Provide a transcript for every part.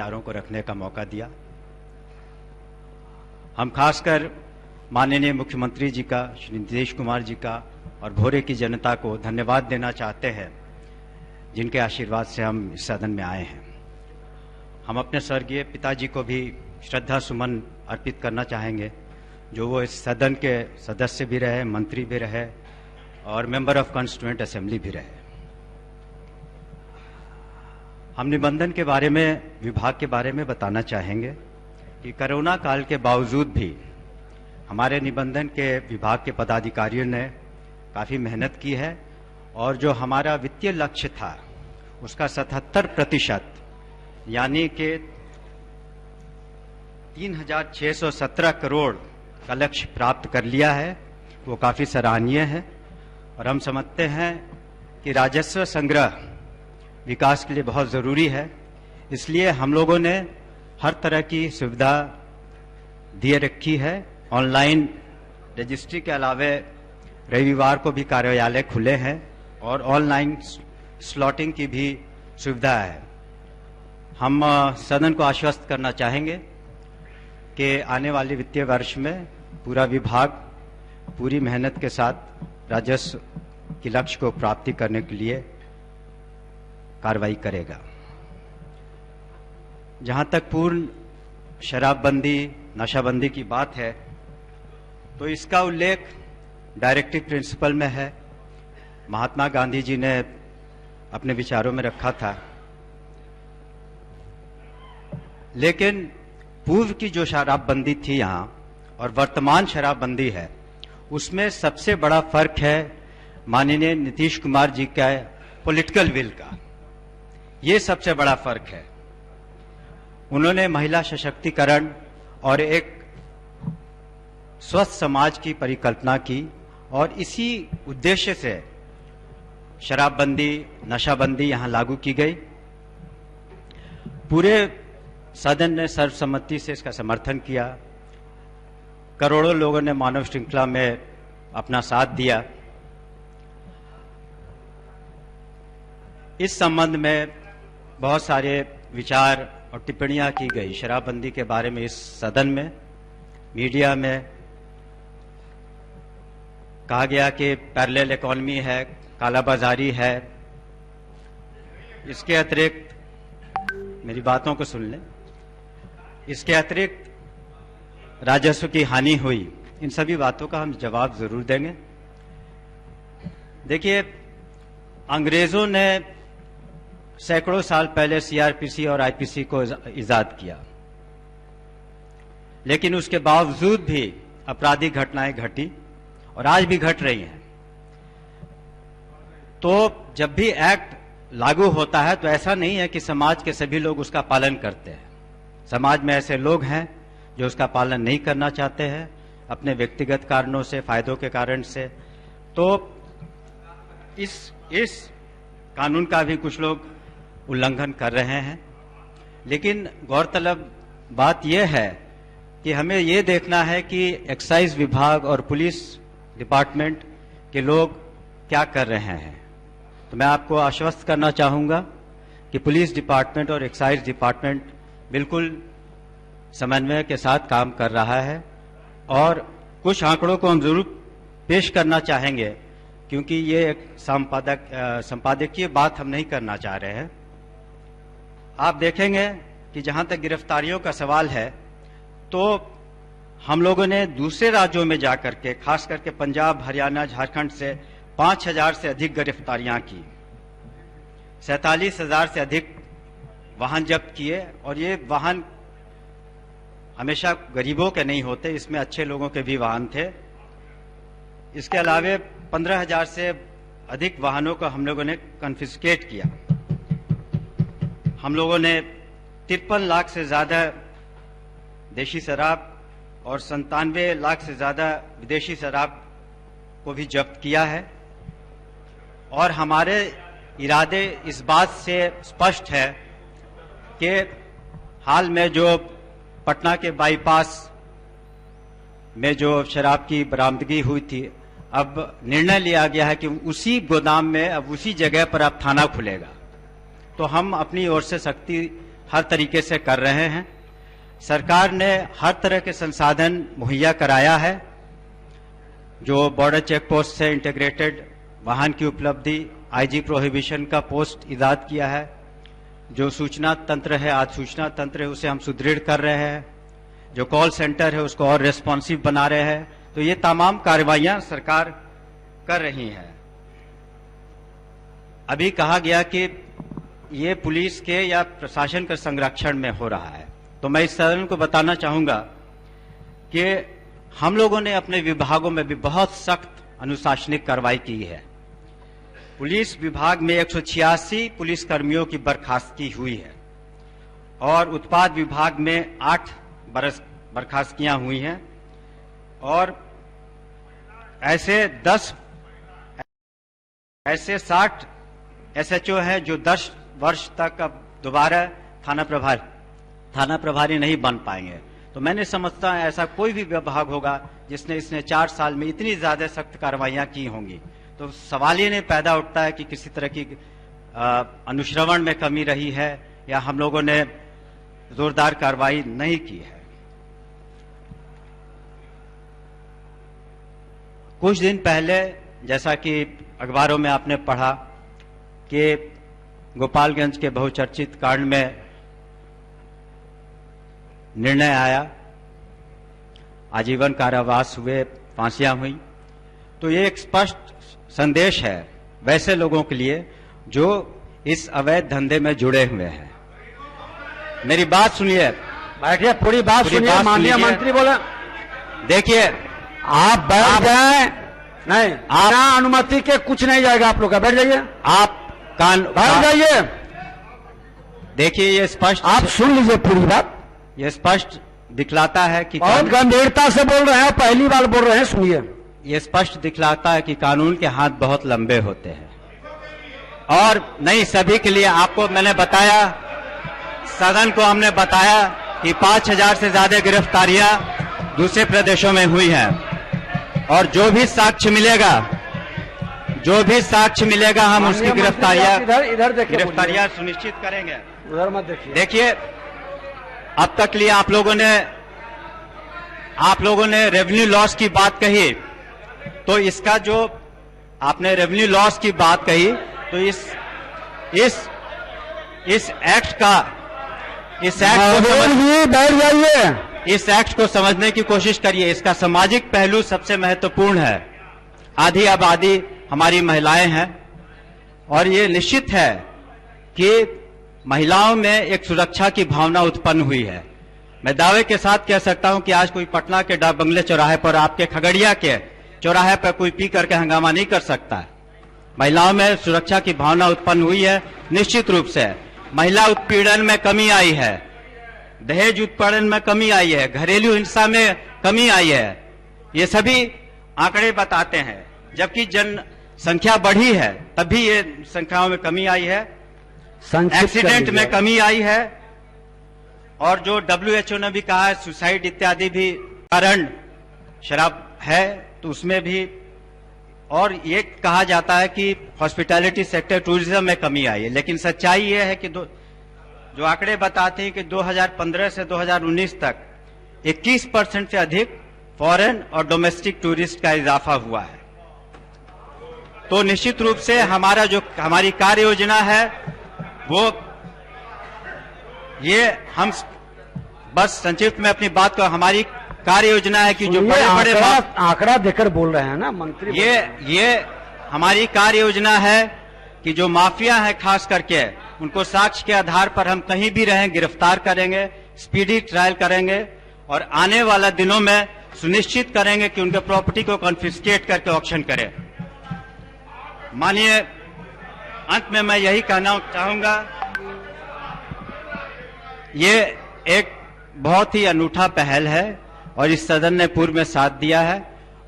विचारों को रखने का मौका दिया। हम खासकर माननीय मुख्यमंत्री जी का, श्री नीतीश कुमार जी का और भोरे की जनता को धन्यवाद देना चाहते हैं, जिनके आशीर्वाद से हम इस सदन में आए हैं। हम अपने स्वर्गीय पिताजी को भी श्रद्धा सुमन अर्पित करना चाहेंगे, जो वो इस सदन के सदस्य भी रहे, मंत्री भी रहे और मेंबर ऑफ कॉन्स्टिट्यूएंट असेंबली भी रहे। हम निबंधन के बारे में, विभाग के बारे में बताना चाहेंगे कि कोरोना काल के बावजूद भी हमारे निबंधन के विभाग के पदाधिकारियों ने काफ़ी मेहनत की है और जो हमारा वित्तीय लक्ष्य था उसका 77% यानी कि 3,617 करोड़ का लक्ष्य प्राप्त कर लिया है। वो काफ़ी सराहनीय है और हम समझते हैं कि राजस्व संग्रह विकास के लिए बहुत ज़रूरी है। इसलिए हम लोगों ने हर तरह की सुविधा दिए रखी है। ऑनलाइन रजिस्ट्री के अलावे रविवार को भी कार्यालय खुले हैं और ऑनलाइन स्लॉटिंग की भी सुविधा है। हम सदन को आश्वस्त करना चाहेंगे कि आने वाले वित्तीय वर्ष में पूरा विभाग पूरी मेहनत के साथ राजस्व के लक्ष्य को प्राप्ति करने के लिए कार्रवाई करेगा। जहां तक पूर्ण शराबबंदी, नशाबंदी की बात है, तो इसका उल्लेख डायरेक्टिव प्रिंसिपल में है। महात्मा गांधी जी ने अपने विचारों में रखा था। लेकिन पूर्व की जो शराबबंदी थी यहाँ और वर्तमान शराबबंदी है, उसमें सबसे बड़ा फर्क है माननीय नीतीश कुमार जी का पॉलिटिकल विल का। ये सबसे बड़ा फर्क है। उन्होंने महिला सशक्तिकरण और एक स्वस्थ समाज की परिकल्पना की और इसी उद्देश्य से शराबबंदी, नशाबंदी यहां लागू की गई। पूरे सदन ने सर्वसम्मति से इसका समर्थन किया। करोड़ों लोगों ने मानव श्रृंखला में अपना साथ दिया। इस संबंध में बहुत सारे विचार और टिप्पणियां की गई शराबबंदी के बारे में इस सदन में, मीडिया में। कहा गया कि पैरेलल इकोनॉमी है, कालाबाजारी है। इसके अतिरिक्त, मेरी बातों को सुन लें, इसके अतिरिक्त राजस्व की हानि हुई। इन सभी बातों का हम जवाब जरूर देंगे। देखिए, अंग्रेजों ने सैकड़ों साल पहले सीआरपीसी और आईपीसी को इजाद किया, लेकिन उसके बावजूद भी आपराधिक घटनाएं घटी और आज भी घट रही हैं। तो जब भी एक्ट लागू होता है तो ऐसा नहीं है कि समाज के सभी लोग उसका पालन करते हैं। समाज में ऐसे लोग हैं जो उसका पालन नहीं करना चाहते हैं अपने व्यक्तिगत कारणों से, फायदों के कारण से। तो इस कानून का भी कुछ लोग उल्लंघन कर रहे हैं। लेकिन गौरतलब बात यह है कि हमें यह देखना है कि एक्साइज विभाग और पुलिस डिपार्टमेंट के लोग क्या कर रहे हैं। तो मैं आपको आश्वस्त करना चाहूंगा कि पुलिस डिपार्टमेंट और एक्साइज डिपार्टमेंट बिल्कुल समन्वय के साथ काम कर रहा है और कुछ आंकड़ों को हम जरूर पेश करना चाहेंगे, क्योंकि ये एक संपादकीय बात हम नहीं करना चाह रहे हैं। आप देखेंगे कि जहां तक गिरफ्तारियों का सवाल है, तो हम लोगों ने दूसरे राज्यों में जाकर के, खास करके पंजाब, हरियाणा, झारखंड से 5,000 से अधिक गिरफ्तारियां की, 47,000 से अधिक वाहन जब्त किए। और ये वाहन हमेशा गरीबों के नहीं होते, इसमें अच्छे लोगों के भी वाहन थे। इसके अलावे 15,000 से अधिक वाहनों को हम लोगों ने कन्फिस्केट किया। हम लोगों ने 53 लाख से ज्यादा देशी शराब और 97 लाख से ज्यादा विदेशी शराब को भी जब्त किया है। और हमारे इरादे इस बात से स्पष्ट है कि हाल में जो पटना के बाईपास में जो शराब की बरामदगी हुई थी, अब निर्णय लिया गया है कि उसी गोदाम में, अब उसी जगह पर अब थाना खुलेगा। तो हम अपनी ओर से सख्ती हर तरीके से कर रहे हैं। सरकार ने हर तरह के संसाधन मुहैया कराया है। जो बॉर्डर चेक पोस्ट से इंटीग्रेटेड वाहन की उपलब्धि, आईजी प्रोहिबिशन का पोस्ट इजाद किया है, जो सूचना तंत्र है, आज सूचना तंत्र है, उसे हम सुदृढ़ कर रहे हैं, जो कॉल सेंटर है उसको और रेस्पॉन्सिव बना रहे हैं। तो ये तमाम कार्रवाइयां सरकार कर रही है। अभी कहा गया कि ये पुलिस के या प्रशासन के संरक्षण में हो रहा है, तो मैं इस सदन को बताना चाहूंगा कि हम लोगों ने अपने विभागों में भी बहुत सख्त अनुशासनिक कार्रवाई की है। पुलिस विभाग में 186 पुलिस कर्मियों की बर्खास्तगी हुई है और उत्पाद विभाग में 8 बर्खास्तगियां हुई हैं और ऐसे 60 एसएचओ हैं जो 10 वर्ष तक अब दोबारा थाना प्रभारी नहीं बन पाएंगे। तो मैंने समझता है ऐसा कोई भी विभाग होगा जिसने 4 साल में इतनी ज्यादा सख्त कार्रवाइयां की होंगी। तो सवाल ये नहीं पैदा उठता है कि किसी तरह की अनुश्रवण में कमी रही है या हम लोगों ने जोरदार कार्रवाई नहीं की है। कुछ दिन पहले जैसा कि अखबारों में आपने पढ़ा कि गोपालगंज के बहुचर्चित कांड में निर्णय आया, आजीवन कारावास हुए, फांसियां हुई। तो ये एक स्पष्ट संदेश है वैसे लोगों के लिए जो इस अवैध धंधे में जुड़े हुए हैं। मेरी बात सुनिए, बैठिए, पूरी बात सुनिए। माननीय मंत्री बोला, देखिए आप बैठ जाए, नहीं आप अनुमति के कुछ नहीं जाएगा आप लोग का, बैठ जाइए। आप बैठ जाइए। देखिए ये स्पष्ट, आप सुन लीजिए पूरी बात। ये स्पष्ट दिखलाता है कि बहुत गंभीरता से बोल रहे हैं, पहली बार बोल रहे हैं, सुनिए। ये स्पष्ट दिखलाता है कि कानून के हाथ बहुत लंबे होते हैं और नहीं सभी के लिए। आपको मैंने बताया, सदन को हमने बताया कि 5000 से ज्यादा गिरफ्तारियां दूसरे प्रदेशों में हुई हैं और जो भी साक्ष्य मिलेगा हम उसकी गिरफ्तारियां सुनिश्चित करेंगे। उधर मत देखिए। देखिए अब तक लिए आप लोगों ने रेवेन्यू लॉस की बात कही, तो इसका जो आपने रेवेन्यू लॉस की बात कही, तो इस एक्ट को समझने की कोशिश करिए। इसका सामाजिक पहलू सबसे महत्वपूर्ण है। आधी आबादी हमारी महिलाएं हैं और ये निश्चित है कि महिलाओं में एक सुरक्षा की भावना उत्पन्न हुई है। मैं दावे के साथ कह सकता हूं कि आज कोई पटना के डाक बंगले चौराहे पर, आपके खगड़िया के चौराहे पर कोई पी करके हंगामा नहीं कर सकता है। महिलाओं में सुरक्षा की भावना उत्पन्न हुई है। निश्चित रूप से महिला उत्पीड़न में कमी आई है, दहेज उत्पीड़न में कमी आई है, घरेलू हिंसा में कमी आई है। ये सभी आंकड़े बताते हैं। जबकि जनसंख्या बढ़ी है तब भी ये संख्याओं में कमी आई है, एक्सीडेंट में कमी आई है और जो WHO ने भी कहा है सुसाइड इत्यादि भी कारण शराब है, तो उसमें भी। और ये कहा जाता है कि हॉस्पिटैलिटी सेक्टर, टूरिज्म में कमी आई है। लेकिन सच्चाई ये है कि जो आंकड़े बताते हैं कि 2015 से 2019 तक 21% से अधिक फॉरेन और डोमेस्टिक टूरिस्ट का इजाफा हुआ है। तो निश्चित रूप से हमारी कार्य योजना है वो, ये हम बस संक्षिप्त में अपनी बात को, हमारी कार्य योजना है कि जो बड़े आंकड़ा देकर बोल रहे हैं ना मंत्री, ये हमारी कार्य योजना है कि जो माफिया है खास करके उनको साक्ष्य के आधार पर हम कहीं भी रहें गिरफ्तार करेंगे, स्पीडी ट्रायल करेंगे और आने वाला दिनों में सुनिश्चित करेंगे कि उनके प्रॉपर्टी को कॉन्फिस्केट करके ऑक्शन करें। मानिए अंत में मैं यही कहना चाहूंगा, ये एक बहुत ही अनूठा पहल है और इस सदन ने पूर्व में साथ दिया है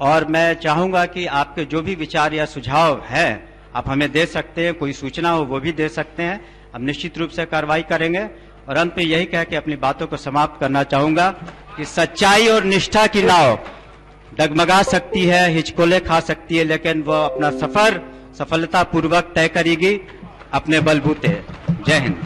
और मैं चाहूंगा कि आपके जो भी विचार या सुझाव है आप हमें दे सकते हैं, कोई सूचना हो वो भी दे सकते हैं। हम निश्चित रूप से कार्रवाई करेंगे और अंत में यही कह के अपनी बातों को समाप्त करना चाहूंगा कि सच्चाई और निष्ठा की नाव डगमगा सकती है, हिचकोले खा सकती है, लेकिन वो अपना सफर सफलतापूर्वक तय करेगी अपने बलबूते। जय हिंद।